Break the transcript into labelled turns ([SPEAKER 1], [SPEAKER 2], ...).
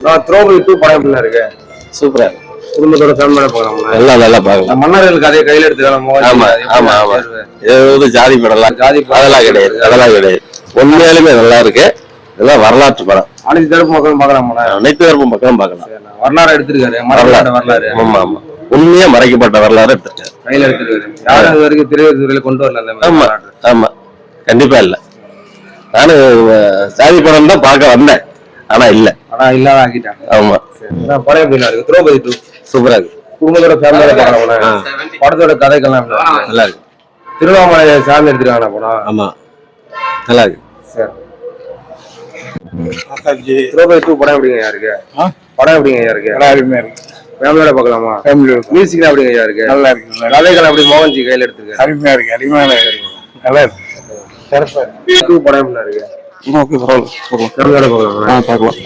[SPEAKER 1] திரௌபதி 2 படம் எப்படிலாம் இருக்கு?
[SPEAKER 2] சூப்பரா
[SPEAKER 1] குடும்பத்தோட ஃபேமிலியோட போகலாம்.
[SPEAKER 2] எல்லாம் நல்லா பார்க்கலாம்.
[SPEAKER 1] மன்னர்கள் கதையை கையில எடுத்துக்கலாம்.
[SPEAKER 2] ஆமா ஆமா ஆமா. ஏதாவது ஜாதி படம்லாம் அதெல்லாம் கிடையாது, அதெல்லாம் கிடையாது. உண்மையாலுமே நல்லா இருக்கு. இதெல்லாம் வரலாற்று படம்.
[SPEAKER 1] அனைத்து தரப்பு மக்களும் பார்க்கலாம்.
[SPEAKER 2] அனைத்து தரப்பு மக்களும் பார்க்கலாம்.
[SPEAKER 1] வரலாறு எடுத்திருக்காரு. வரலாறு
[SPEAKER 2] ஆமா ஆமா. உண்மையா மறைக்கப்பட்ட வரலாறு எடுத்திருக்காரு, கையில
[SPEAKER 1] எடுத்திருக்காரு. யாரும் இது வரைக்கும் திரைத்துறையில கொண்டு வரல.
[SPEAKER 2] ஆமா ஆமா, கண்டிப்பா இல்ல. நானும் ஜாதி படம் தான் பார்க்க வந்தேன், ஆனா இல்லாத
[SPEAKER 1] ஆக்கிட்டாங்க.
[SPEAKER 2] ஆமா.
[SPEAKER 1] படம் எப்படின்னா இருக்கு? திரௌபதி 2
[SPEAKER 2] சூப்பரா இருக்கு.
[SPEAKER 1] குடும்பத்தோட ஃபேமிலியோட பார்க்கலாம். படத்தோட கதைகள்லாம்
[SPEAKER 2] நல்லா இருக்கு.
[SPEAKER 1] திருவண்ணாமலை சாமி எடுத்துருக்காங்க படம்.
[SPEAKER 2] ஆமா நல்லா இருக்கு.
[SPEAKER 1] திரௌபதி 2 படம் எப்படிங்க இருக்கு? படம் எப்படிங்க இருக்கு?
[SPEAKER 3] அருமையா இருக்கு.
[SPEAKER 1] ஃபேமிலியோட பார்க்கலாமா? மியூசிக் எப்படிங்க இருக்கு? நல்லா இருக்கு. கதைகள் அப்படி மோகன்ஜி கையில எடுத்துருக்காரு.
[SPEAKER 3] அருமையா இருக்கு, அருமையான நல்லா இருக்கு.
[SPEAKER 1] படம் எப்படின்னா இருக்கு?
[SPEAKER 3] பரவாயில்ல, ஃபேமிலியோட பார்க்கலாம்.
[SPEAKER 1] பார்க்கலாம்.